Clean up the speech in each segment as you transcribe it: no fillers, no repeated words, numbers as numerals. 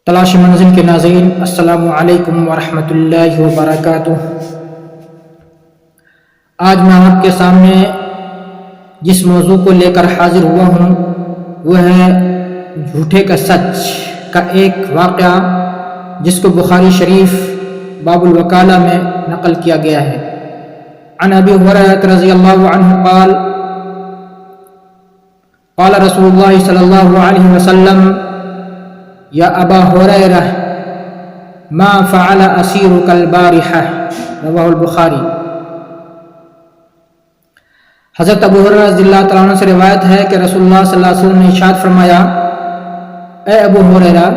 تلاش منزل کے ناظرین، السلام علیکم ورحمۃ اللہ وبرکاتہ۔ آج میں آپ کے سامنے جس موضوع کو لے کر حاضر ہوا ہوں وہ ہے جھوٹے کا سچ کا ایک واقعہ، جس کو بخاری شریف باب الوکالہ میں نقل کیا گیا ہے۔ عن ابی ہریرہ رضی اللہ عنہ قال قال رسول اللہ صلی اللہ علیہ وسلم یا ابا ہریرہ ما فعل اسیرک البارحہ، رواہ البخاری۔ حضرت ابو ہریرہ رضی اللہ تعالیٰ عنہ سے روایت ہے کہ رسول اللہ صلی اللہ علیہ وسلم نے ارشاد فرمایا، اے ابو ہریرہ،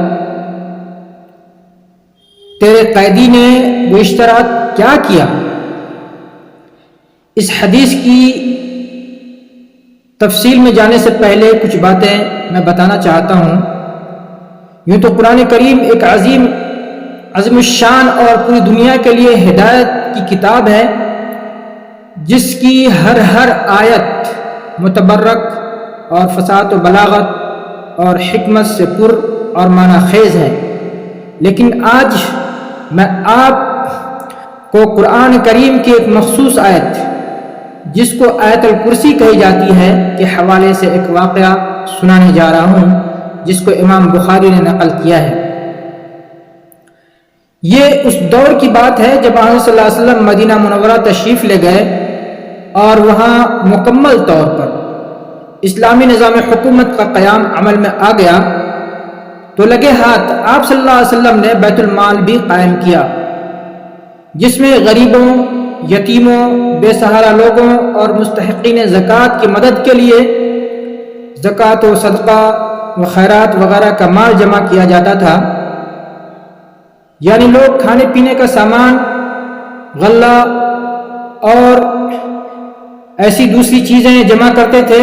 تیرے قیدی نے گزشتہ رات کیا کیا؟ اس حدیث کی تفصیل میں جانے سے پہلے کچھ باتیں میں بتانا چاہتا ہوں۔ یوں تو قرآن کریم ایک عظیم الشان اور پوری دنیا کے لیے ہدایت کی کتاب ہے، جس کی ہر آیت متبرک اور فصاحت و بلاغت اور حکمت سے پر اور معنی خیز ہے۔ لیکن آج میں آپ کو قرآن کریم کی ایک مخصوص آیت، جس کو آیت الکرسی کہی جاتی ہے، کے حوالے سے ایک واقعہ سنانے جا رہا ہوں، جس کو امام بخاری نے نقل کیا ہے۔ یہ اس دور کی بات ہے جب آپ صلی اللہ علیہ وسلم مدینہ منورہ تشریف لے گئے اور وہاں مکمل طور پر اسلامی نظام حکومت کا قیام عمل میں آ گیا، تو لگے ہاتھ آپ صلی اللہ علیہ وسلم نے بیت المال بھی قائم کیا، جس میں غریبوں، یتیموں، بے سہارا لوگوں اور مستحقین زکوٰۃ کی مدد کے لیے زکوٰۃ و صدقہ و خیرات وغیرہ کا مال جمع کیا جاتا تھا۔ یعنی لوگ کھانے پینے کا سامان، غلہ اور ایسی دوسری چیزیں جمع کرتے تھے،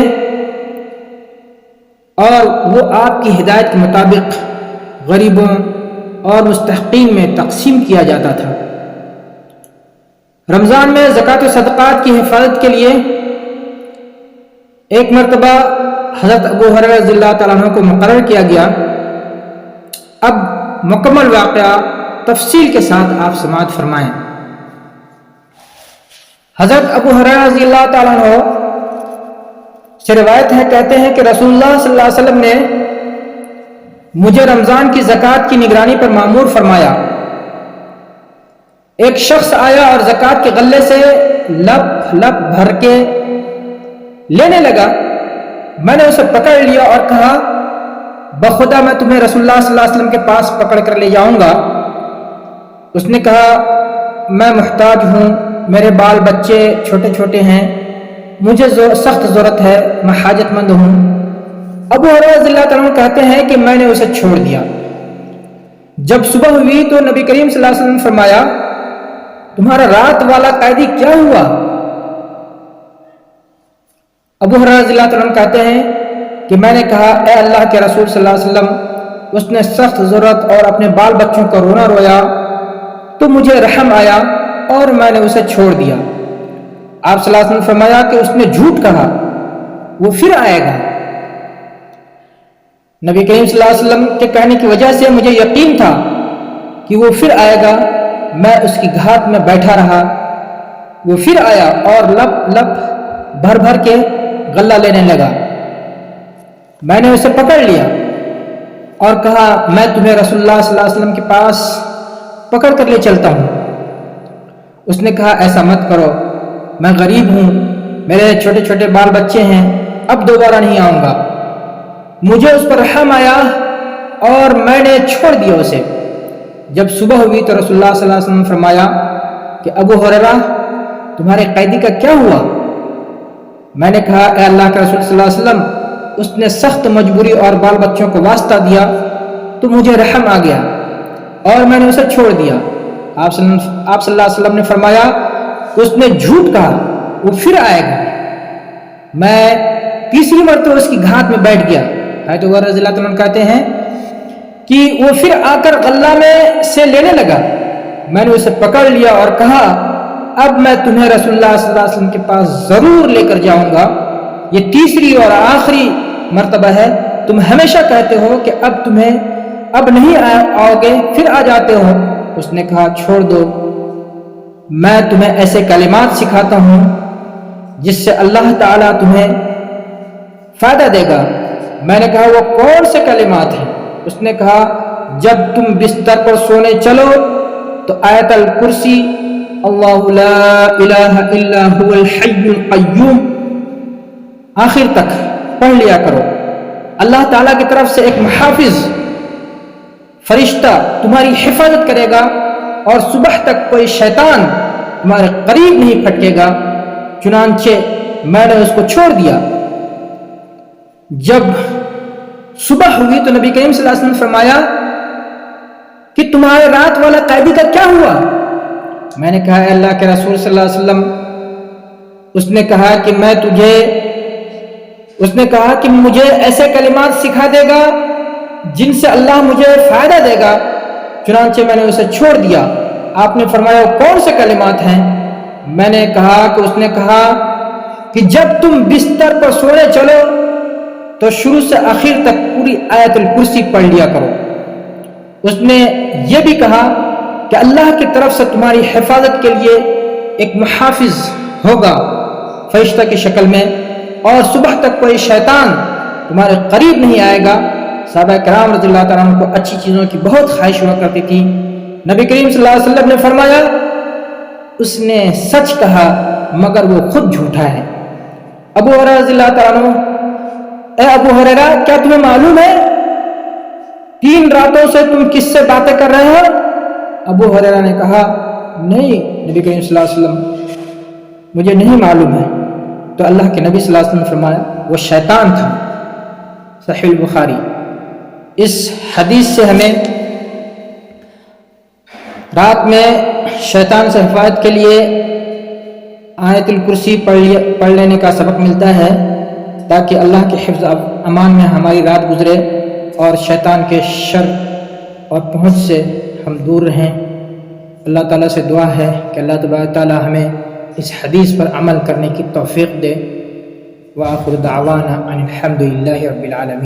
اور وہ آپ کی ہدایت کے مطابق غریبوں اور مستحقین میں تقسیم کیا جاتا تھا۔ رمضان میں زکوٰۃ و صدقات کی حفاظت کے لیے ایک مرتبہ حضرت ابو ہریرہ رضی اللہ تعالیٰ عنہ کو مقرر کیا گیا۔ اب مکمل واقعہ تفصیل کے ساتھ آپ سماعت فرمائیں۔ حضرت ابو ہریرہ رضی اللہ تعالیٰ عنہ سے روایت ہے، کہتے ہیں کہ رسول اللہ صلی اللہ علیہ وسلم نے مجھے رمضان کی زکوٰۃ کی نگرانی پر مامور فرمایا۔ ایک شخص آیا اور زکوٰۃ کے غلے سے لپ بھر کے لینے لگا۔ میں نے اسے پکڑ لیا اور کہا، بخدا میں تمہیں رسول اللہ صلی اللہ علیہ وسلم کے پاس پکڑ کر لے جاؤں گا۔ اس نے کہا، میں محتاج ہوں، میرے بال بچے چھوٹے چھوٹے ہیں، مجھے سخت ضرورت ہے، میں حاجت مند ہوں۔ ابو ہریرہ رضی اللہ تعالیٰ عنہ کہتے ہیں کہ میں نے اسے چھوڑ دیا۔ جب صبح ہوئی تو نبی کریم صلی اللہ علیہ وسلم نے فرمایا، تمہارا رات والا قیدی کیا ہوا؟ ابو ہریرہ رضی اللہ تعالیٰ عنہ کہتے ہیں کہ میں نے کہا، اے اللہ کے رسول صلی اللہ علیہ وسلم، اس نے سخت ضرورت اور اپنے بال بچوں کا رونا رویا تو مجھے رحم آیا اور میں نے اسے چھوڑ دیا۔ آپ صلی اللہ علیہ وسلم نے فرمایا کہ اس نے جھوٹ کہا، وہ پھر آئے گا۔ نبی کریم صلی اللہ علیہ وسلم کے کہنے کی وجہ سے مجھے یقین تھا کہ وہ پھر آئے گا۔ میں اس کی گھاٹ میں بیٹھا رہا، وہ پھر آیا اور لپ بھر کے غلہ لینے لگا۔ میں نے اسے پکڑ لیا اور کہا، میں تمہیں رسول اللہ صلی اللہ علیہ وسلم کے پاس پکڑ کر لے چلتا ہوں۔ اس نے کہا، ایسا مت کرو، میں غریب ہوں، میرے چھوٹے چھوٹے بال بچے ہیں، اب دوبارہ نہیں آؤں گا۔ مجھے اس پر رحم آیا اور میں نے چھوڑ دیا اسے۔ جب صبح ہوئی تو رسول اللہ صلی اللہ علیہ وسلم نے فرمایا کہ ابو ہریرہ، تمہارے قیدی کا کیا ہوا؟ میں نے کہا، اے اللہ کے رسول صلی اللہ علیہ وسلم، اس نے سخت مجبوری اور بال بچوں کو واسطہ دیا تو مجھے رحم آ گیا اور میں نے اسے چھوڑ دیا۔ آپ صلی اللہ علیہ وسلم نے فرمایا، اس نے جھوٹ کہا، وہ پھر آئے گا۔ میں تیسری مرتبہ اس کی گھاٹ میں بیٹھ گیا۔ حضرت ابو ہریرہ رضی اللہ تعالیٰ عنہ کہتے ہیں کہ وہ پھر آ کر غلہ میں سے لینے لگا۔ میں نے اسے پکڑ لیا اور کہا، اب میں تمہیں رسول اللہ صلی اللہ علیہ وسلم کے پاس ضرور لے کر جاؤں گا، یہ تیسری اور آخری مرتبہ ہے، تم ہمیشہ کہتے ہو کہ اب تمہیں اب نہیں آؤ گے، پھر آ جاتے ہو؟ اس نے کہا چھوڑ دو، میں تمہیں ایسے کلمات سکھاتا ہوں جس سے اللہ تعالیٰ تمہیں فائدہ دے گا۔ میں نے کہا وہ کون سے کلمات ہیں؟ اس نے کہا جب تم بستر پر سونے چلو تو آیت الکرسی، اللہ لا الہ الا هو الحی القیوم، آخر تک پڑھ لیا کرو۔ اللہ تعالیٰ کی طرف سے ایک محافظ فرشتہ تمہاری حفاظت کرے گا اور صبح تک کوئی شیطان تمہارے قریب نہیں پھٹکے گا۔ چنانچہ میں نے اس کو چھوڑ دیا۔ جب صبح ہوئی تو نبی کریم صلی اللہ علیہ وسلم نے فرمایا کہ تمہارے رات والا قیدی کا کیا ہوا؟ میں نے کہا اے اللہ کے رسول صلی اللہ علیہ وسلم، اس نے کہا کہ مجھے ایسے کلمات سکھا دے گا جن سے اللہ مجھے فائدہ دے گا، چنانچہ میں نے اسے چھوڑ دیا۔ آپ نے فرمایا کون سے کلمات ہیں؟ میں نے کہا کہ اس نے کہا کہ جب تم بستر پر سونے چلو تو شروع سے آخر تک پوری آیت الکرسی پڑھ لیا کرو۔ اس نے یہ بھی کہا کہ اللہ کی طرف سے تمہاری حفاظت کے لیے ایک محافظ ہوگا فرشتہ کی شکل میں، اور صبح تک کوئی شیطان تمہارے قریب نہیں آئے گا۔ صحابہ کرام رضی اللہ تعالیٰ عنہ کو اچھی چیزوں کی بہت خواہش ہوا کرتی تھی۔ نبی کریم صلی اللہ علیہ وسلم نے فرمایا اس نے سچ کہا مگر وہ خود جھوٹا ہے۔ ابو ہریرہ رضی اللہ تعالیٰ عنہ، اے ابو ہریرہ کیا تمہیں معلوم ہے 3 راتوں سے تم کس سے باتیں کر رہے ہو؟ ابو ہریرہ نے کہا نہیں نبی کریم صلی اللہ علیہ وسلم، مجھے نہیں معلوم ہے۔ تو اللہ کے نبی صلی اللہ علیہ وسلم نے فرمایا وہ شیطان تھا۔ صحیح البخاری۔ اس حدیث سے ہمیں رات میں شیطان سے حفاظت کے لیے آیت الکرسی پڑھ لینے کا سبق ملتا ہے، تاکہ اللہ کے حفظ امان میں ہماری رات گزرے اور شیطان کے شر اور پہنچ سے ہم دور رہیں۔ اللہ تعالیٰ سے دعا ہے کہ اللہ تبارک تعالیٰ ہمیں اس حدیث پر عمل کرنے کی توفیق دے۔ وآخر دعوانا ان الحمد للہ رب العالمین۔